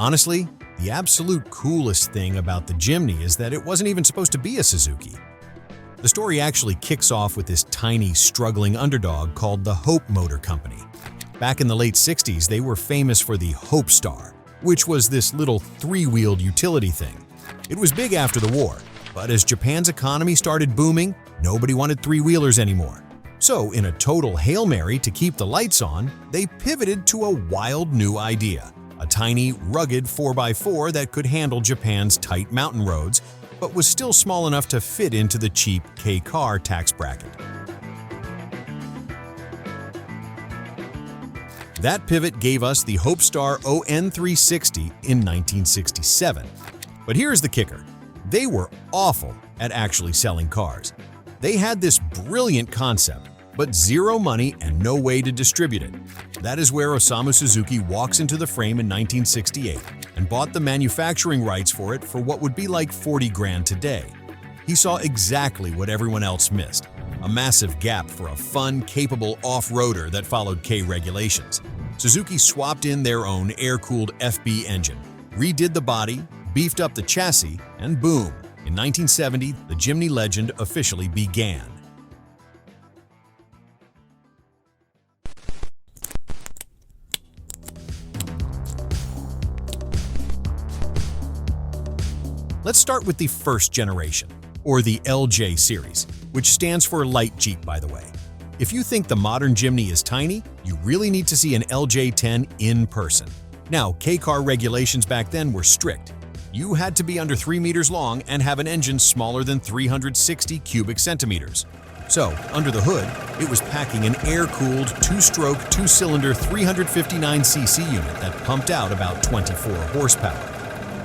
Honestly, the absolute coolest thing about the Jimny is that it wasn't even supposed to be a Suzuki. The story actually kicks off with this tiny, struggling underdog called the Hope Motor Company. Back in the late 60s, they were famous for the Hope Star, which was this little three-wheeled utility thing. It was big after the war, but as Japan's economy started booming, nobody wanted three-wheelers anymore. So, in a total Hail Mary to keep the lights on, they pivoted to a wild new idea. A tiny, rugged 4x4 that could handle Japan's tight mountain roads, but was still small enough to fit into the cheap K-car tax bracket. That pivot gave us the Hope Star ON360 in 1967. But here's the kicker. They were awful at actually selling cars. They had this brilliant concept, but zero money and no way to distribute it. That is where Osamu Suzuki walks into the frame in 1968 and bought the manufacturing rights for it for what would be like 40 grand today. He saw exactly what everyone else missed, a massive gap for a fun, capable off-roader that followed K regulations. Suzuki swapped in their own air-cooled FB engine, redid the body, beefed up the chassis, and boom! In 1970, the Jimny legend officially began. Let's start with the first generation, or the LJ series, which stands for Light Jeep, by the way. If you think the modern Jimny is tiny, you really need to see an LJ10 in person. Now, K-car regulations back then were strict. You had to be under 3 meters long and have an engine smaller than 360 cubic centimeters. So, under the hood, it was packing an air-cooled, two-stroke, two-cylinder 359cc unit that pumped out about 24 horsepower.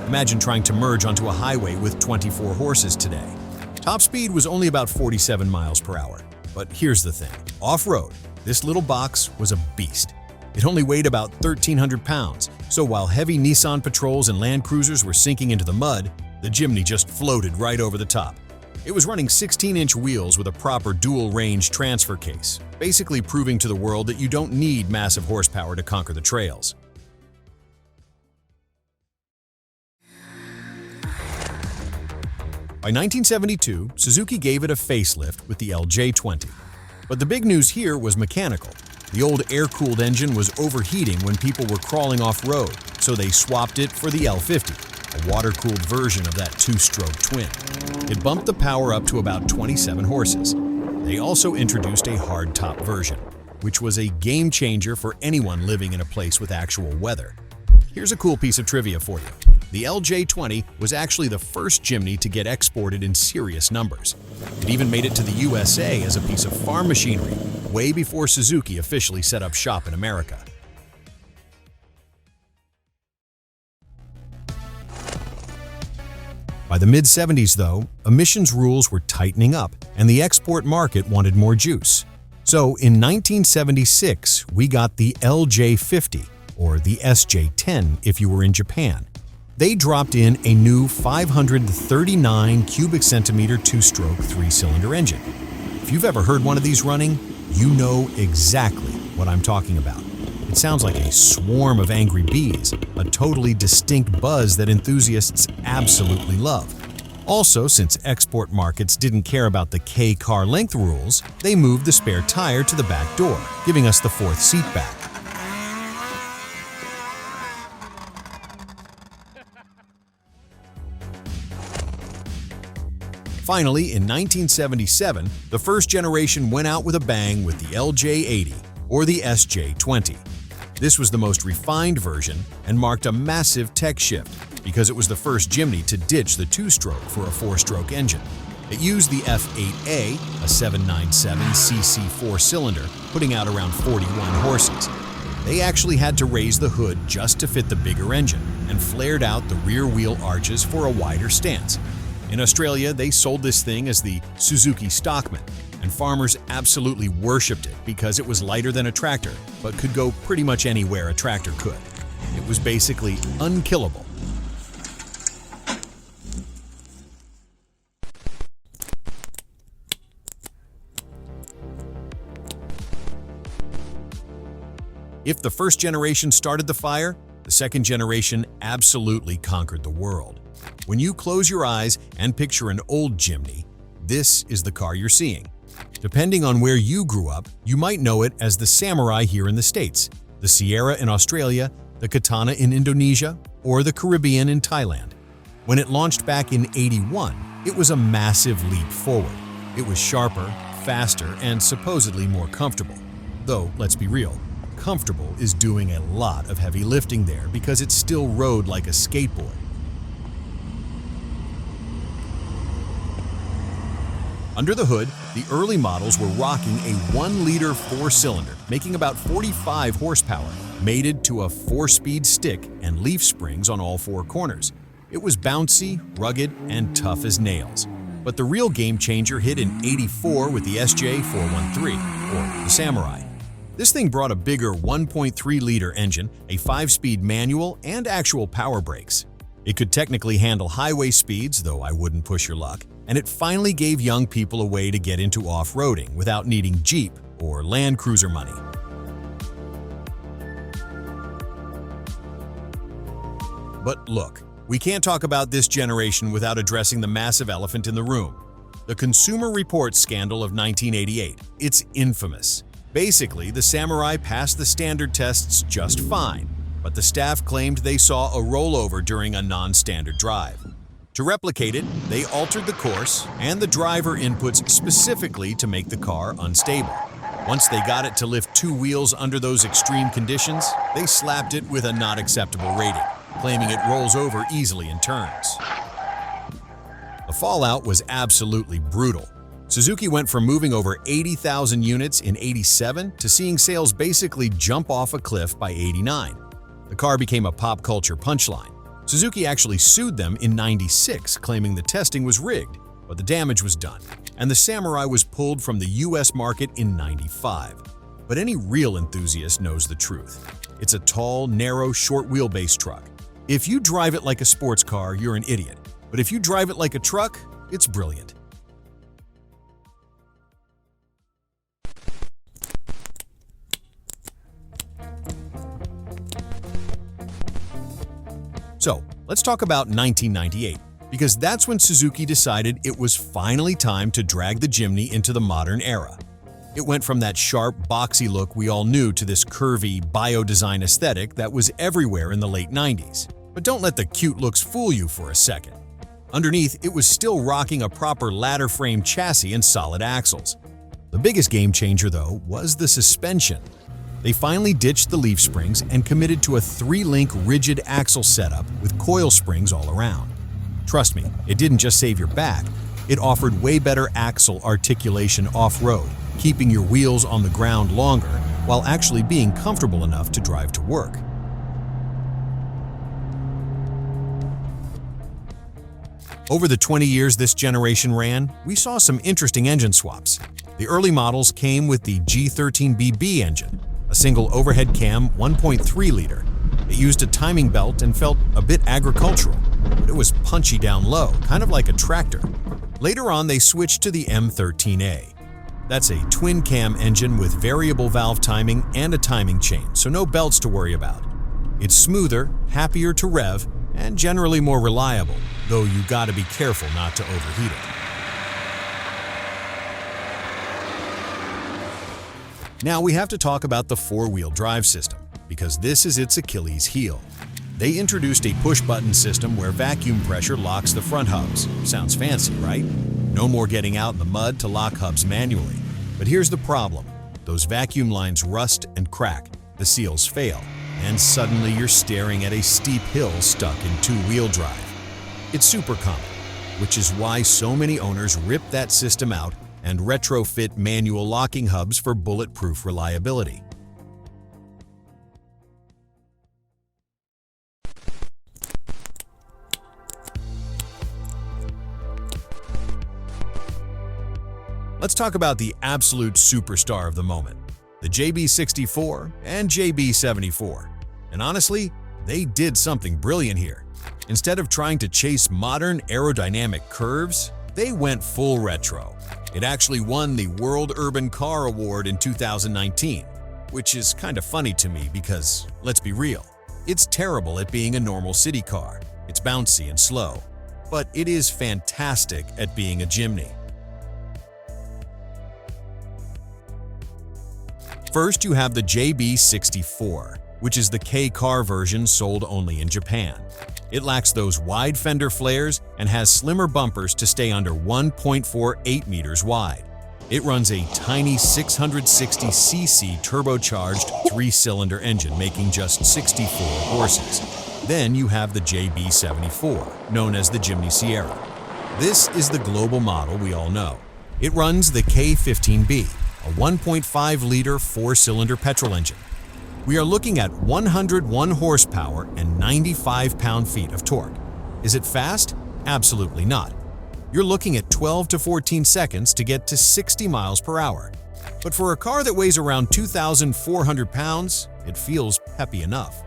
Imagine trying to merge onto a highway with 24 horses today. Top speed was only about 47 miles per hour. But here's the thing. Off-road, this little box was a beast. It only weighed about 1,300 pounds, so while heavy Nissan Patrols and Land Cruisers were sinking into the mud, the Jimny just floated right over the top. It was running 16-inch wheels with a proper dual-range transfer case, basically proving to the world that you don't need massive horsepower to conquer the trails. By 1972, Suzuki gave it a facelift with the LJ20. But the big news here was mechanical. The old air-cooled engine was overheating when people were crawling off-road, so they swapped it for the L50, a water-cooled version of that two-stroke twin. It bumped the power up to about 27 horses. They also introduced a hardtop version, which was a game-changer for anyone living in a place with actual weather. Here's a cool piece of trivia for you. The LJ20 was actually the first Jimny to get exported in serious numbers. It even made it to the USA as a piece of farm machinery, way before Suzuki officially set up shop in America. By the mid-70s, though, emissions rules were tightening up, and the export market wanted more juice. So in 1976, we got the LJ50, or the SJ10 if you were in Japan. They dropped in a new 539 cubic centimeter two-stroke three-cylinder engine. If you've ever heard one of these running, you know exactly what I'm talking about. It sounds like a swarm of angry bees, a totally distinct buzz that enthusiasts absolutely love. Also, since export markets didn't care about the K-car length rules, they moved the spare tire to the back door, giving us the fourth seat back. Finally, in 1977, the first generation went out with a bang with the LJ80, or the SJ20. This was the most refined version and marked a massive tech shift because it was the first Jimny to ditch the two-stroke for a four-stroke engine. It used the F8A, a 797cc four-cylinder, putting out around 41 horses. They actually had to raise the hood just to fit the bigger engine and flared out the rear wheel arches for a wider stance. In Australia, they sold this thing as the Suzuki Stockman, and farmers absolutely worshipped it because it was lighter than a tractor, but could go pretty much anywhere a tractor could. It was basically unkillable. If the first generation started the fire, the second generation absolutely conquered the world. When you close your eyes and picture an old Jimny, this is the car you're seeing. Depending on where you grew up, you might know it as the Samurai here in the States, the Sierra in Australia, the Katana in Indonesia, or the Caribbean in Thailand. When it launched back in '81, it was a massive leap forward. It was sharper, faster, and supposedly more comfortable. Though, let's be real, comfortable is doing a lot of heavy lifting there because it still rode like a skateboard. Under the hood, the early models were rocking a 1-liter 4-cylinder, making about 45 horsepower, mated to a 4-speed stick and leaf springs on all 4 corners. It was bouncy, rugged, and tough as nails. But the real game changer hit in '84 with the SJ413, or the Samurai. This thing brought a bigger 1.3-liter engine, a 5-speed manual, and actual power brakes. It could technically handle highway speeds, though I wouldn't push your luck, and it finally gave young people a way to get into off-roading without needing Jeep or Land Cruiser money. But look, we can't talk about this generation without addressing the massive elephant in the room. The Consumer Reports scandal of 1988. It's infamous. Basically, the Samurai passed the standard tests just fine, but the staff claimed they saw a rollover during a non-standard drive. To replicate it, they altered the course and the driver inputs specifically to make the car unstable. Once they got it to lift 2 wheels under those extreme conditions, they slapped it with a not acceptable rating, claiming it rolls over easily in turns. The fallout was absolutely brutal. Suzuki went from moving over 80,000 units in '87 to seeing sales basically jump off a cliff by '89. The car became a pop culture punchline. Suzuki actually sued them in '96, claiming the testing was rigged, but the damage was done, and the Samurai was pulled from the US market in '95. But any real enthusiast knows the truth. It's a tall, narrow, short wheelbase truck. If you drive it like a sports car, you're an idiot. But if you drive it like a truck, it's brilliant. So, let's talk about 1998, because that's when Suzuki decided it was finally time to drag the Jimny into the modern era. It went from that sharp, boxy look we all knew to this curvy, bio-design aesthetic that was everywhere in the late '90s. But don't let the cute looks fool you for a second. Underneath, it was still rocking a proper ladder frame chassis and solid axles. The biggest game changer, though, was the suspension. They finally ditched the leaf springs and committed to a 3-link rigid axle setup with coil springs all around. Trust me, it didn't just save your back, it offered way better axle articulation off-road, keeping your wheels on the ground longer while actually being comfortable enough to drive to work. Over the 20 years this generation ran, we saw some interesting engine swaps. The early models came with the G13BB engine, a single overhead cam 1.3-liter. It used a timing belt and felt a bit agricultural, but it was punchy down low, kind of like a tractor. Later on, they switched to the M13A. That's a twin-cam engine with variable valve timing and a timing chain, so no belts to worry about. It's smoother, happier to rev, and generally more reliable, though you gotta be careful not to overheat it. Now we have to talk about the 4-wheel drive system, because this is its Achilles heel. They introduced a push-button system where vacuum pressure locks the front hubs. Sounds fancy, right? No more getting out in the mud to lock hubs manually. But here's the problem. Those vacuum lines rust and crack, the seals fail, and suddenly you're staring at a steep hill stuck in 2-wheel drive. It's super common, which is why so many owners rip that system out and retrofit manual locking hubs for bulletproof reliability. Let's talk about the absolute superstar of the moment, the JB64 and JB74. And honestly, they did something brilliant here. Instead of trying to chase modern aerodynamic curves, they went full retro. It actually won the World Urban Car Award in 2019, which is kind of funny to me because, let's be real, It's terrible at being a normal city car. It's bouncy and slow, but it is fantastic at being a Jimny. First, you have the JB64, which is the K-car version sold only in Japan. It lacks those wide fender flares and has slimmer bumpers to stay under 1.48 meters wide. It runs a tiny 660cc turbocharged 3-cylinder engine, making just 64 horses. Then you have the JB74, known as the Jimny Sierra. This is the global model we all know. It runs the K15B, a 1.5-liter 4-cylinder petrol engine. We are looking at 101 horsepower and 95 pound-feet of torque. Is it fast? Absolutely not. You're looking at 12 to 14 seconds to get to 60 miles per hour. But for a car that weighs around 2,400 pounds, it feels peppy enough.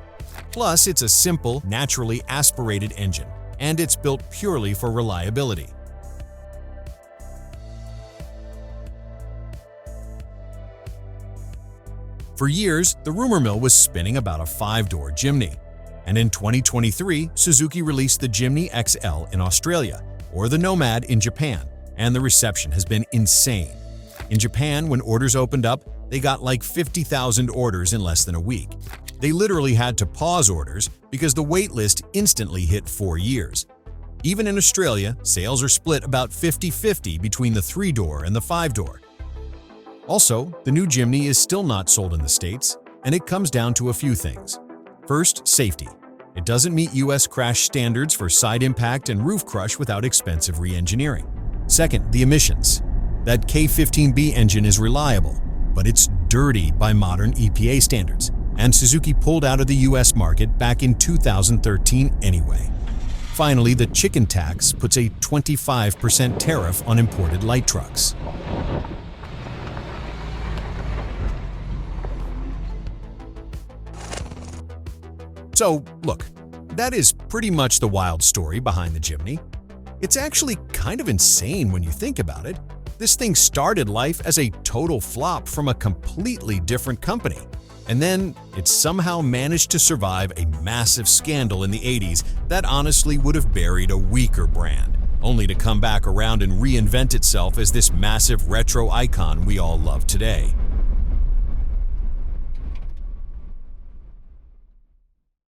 Plus, it's a simple, naturally aspirated engine, and it's built purely for reliability. For years, the rumor mill was spinning about a 5-door Jimny. And in 2023, Suzuki released the Jimny XL in Australia, or the Nomad in Japan, and the reception has been insane. In Japan, when orders opened up, they got like 50,000 orders in less than a week. They literally had to pause orders because the wait list instantly hit 4 years. Even in Australia, sales are split about 50-50 between the 3-door and the 5-door. Also, the new Jimny is still not sold in the States, and it comes down to a few things. First, safety. It doesn't meet US crash standards for side impact and roof crush without expensive re-engineering. Second, the emissions. That K15B engine is reliable, but it's dirty by modern EPA standards, and Suzuki pulled out of the US market back in 2013 anyway. Finally, the chicken tax puts a 25% tariff on imported light trucks. So, look, that is pretty much the wild story behind the Jimny. It's actually kind of insane when you think about it. This thing started life as a total flop from a completely different company. And then it somehow managed to survive a massive scandal in the 80s that honestly would have buried a weaker brand, only to come back around and reinvent itself as this massive retro icon we all love today.